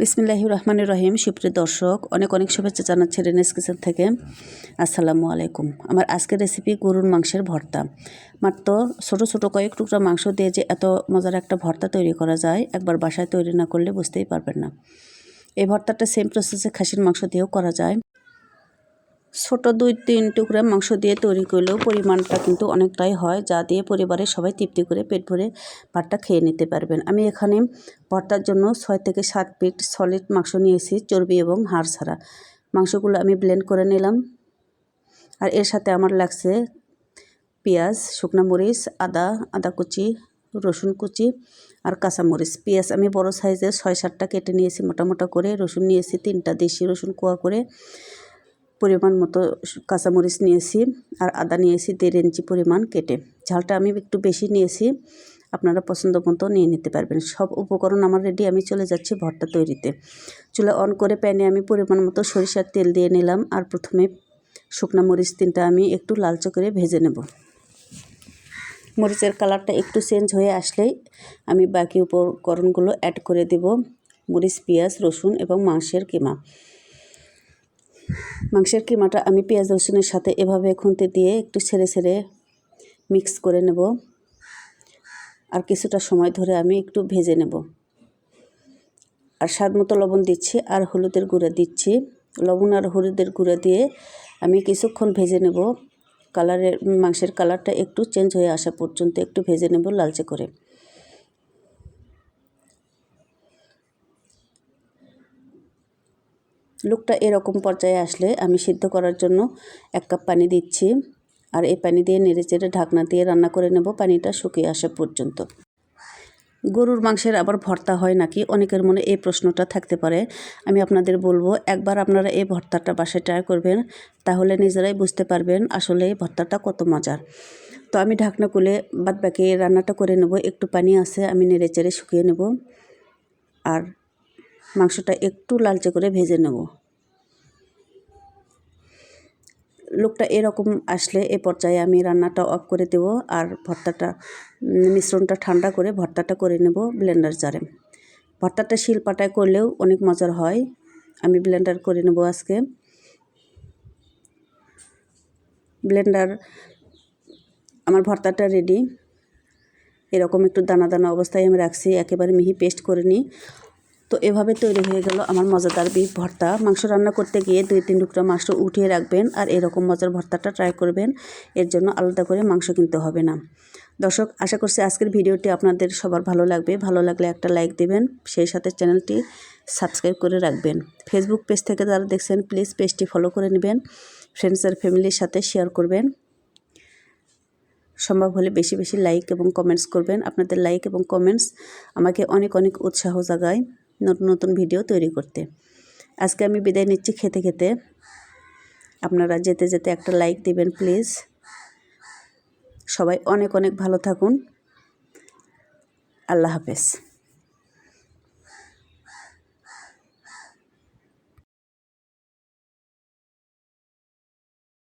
বিসমিল্লাহির রহমানির রহিম। সুপ্রিয় দর্শক, অনেক অনেক শুভেচ্ছা জানাচ্ছি রেনেস কিচেন থেকে। আসসালামু আলাইকুম। আমার আজকের রেসিপি গরুর মাংসের ভর্তা। মাত্র ছোটো ছোটো কয়েক টুকরা মাংস দিয়ে যে এত মজার একটা ভর্তা তৈরি করা যায়, একবার বাসায় তৈরি না করলে বুঝতেই পারবেন না। এই ভর্তাটা সেম প্রসেসে খাসির মাংস দিয়েও করা যায়। ছোটো 2-3 টুকরা মাংস দিয়ে তৈরি করলেও পরিমাণটা কিন্তু অনেকটাই হয়, যা দিয়ে পরিবারের সবাই তৃপ্তি করে পেট ভরে ভাতটা খেয়ে নিতে পারবেন। আমি এখানে ভর্তার জন্য 6 থেকে 7 পিস সলিড মাংস নিয়েছি, চর্বি এবং হাড় ছাড়া। মাংসগুলো আমি ব্লেন্ড করে নিলাম। আর এর সাথে আমার লাগছে পেঁয়াজ, শুকনা মরিচ, আদা কুচি, রসুন কুচি আর কাঁচামরিচ। পেঁয়াজ আমি বড় সাইজের 6-7টা কেটে নিয়েছি মোটা মোটা করে। রসুন নিয়েছি 3টা দেশি রসুন কোয়া করে। পরিমাণ মতো কাঁচামরিচ নিয়েছি আর আদা নিয়েছি 1.5 ইঞ্চি পরিমাণ কেটে। ঝালটা আমি একটু বেশি নিয়েছি, আপনারা পছন্দ মতো নিয়ে নিতে পারবেন। সব উপকরণ আমার রেডি, আমি চলে যাচ্ছি ভর্তা তৈরিতে। চুলা অন করে প্যানে আমি পরিমাণ মতো সরিষার তেল দিয়ে নিলাম। আর প্রথমে শুকনা মরিচ 3টা আমি একটু লালচে করে ভেজে নেব। মরিচের কালারটা একটু চেঞ্জ হয়ে আসলেই আমি বাকি উপকরণগুলো অ্যাড করে দেব। মরিচ, পেঁয়াজ, রসুন এবং মাংসের কিমা। মাংসের কিমাটা আমি পেঁয়াজ রসুনের সাথে এভাবে খুন্তি দিয়ে একটু ছেড়ে ছেড়ে মিক্স করে নেব। আর কিছুটা সময় ধরে আমি একটু ভেজে নেব। আর স্বাদ মতো লবণ দিচ্ছি আর হলুদের গুঁড়া দিচ্ছি। লবণ আর হলুদের গুঁড়া দিয়ে আমি কিছুক্ষণ ভেজে নেব। মাংসের কালারটা একটু চেঞ্জ হয়ে আসা পর্যন্ত একটু ভেজে নেব লালচে করে। লুকটা এরকম পর্যায়ে আসলে আমি সিদ্ধ করার জন্য 1 কাপ পানি দিচ্ছি। আর এই পানি দিয়ে নেড়েচেড়ে ঢাকনা দিয়ে রান্না করে নেব পানিটা শুকিয়ে আসা পর্যন্ত। গরুর মাংসের আবার ভর্তা হয় নাকি, অনেকের মনে এই প্রশ্নটা থাকতে পারে। আমি আপনাদের বলবো, একবার আপনারা এই ভর্তাটা বাসায় ট্রাই করবেন, তাহলে নিজেরাই বুঝতে পারবেন আসলে এই ভর্তাটা কত মজার। তো আমি ঢাকনা খুলে বাদবাকি রান্নাটা করে নেব। একটু পানি আছে, আমি নেড়েচেড়ে শুকিয়ে নেব আর মাংসটা একটু লালচে করে ভেজে নেব। লুকটা এরকম আসলে এ পর্যায়ে আমি রান্নাটা অফ করে দেব। আর মিশ্রণটা ঠান্ডা করে ভর্তাটা করে নেব ব্লেন্ডার জারে। ভর্তাটা শিলপাটায় করলেও অনেক মজার হয়। আমি ব্লেন্ডার করে নেব আজকে। আমার ভর্তাটা রেডি। এরকম একটু দানা দানা অবস্থায় আমি রাখছি, একেবারে মিহি পেস্ট করে নিই। তো এভাবে তৈরি হয়ে গেল আমার মজাদার বিফ ভর্তা। মাংস রান্না করতে গিয়ে 2-3 টুকরা মাংস উঠিয়ে রাখবেন আর এরকম মজার ভর্তাটা ট্রাই করবেন। এর জন্য আলাদা করে মাংস কিনতে হবে না। দর্শক, আশা করছি আজকের ভিডিওটি আপনাদের সবার ভালো লাগবে। ভালো লাগলে একটা লাইক দেবেন, সেই সাথে চ্যানেলটি সাবস্ক্রাইব করে রাখবেন। ফেসবুক পেজ থেকে যারা দেখছেন প্লিজ পেজটি ফলো করে নেবেন। ফ্রেন্ডস আর ফ্যামিলির সাথে শেয়ার করবেন। সম্ভব হলে বেশি বেশি লাইক এবং কমেন্টস করবেন। আপনাদের লাইক এবং কমেন্টস আমাকে অনেক অনেক উৎসাহ জাগায় নতুন নতুন ভিডিও তৈরি করতে। আজকে আমি বিদায় নিচ্ছি খেতে খেতে। আপনারা যেতে যেতে একটা লাইক দিবেন প্লিজ। সবাই অনেক অনেক ভালো থাকুন। আল্লাহ হাফেজ।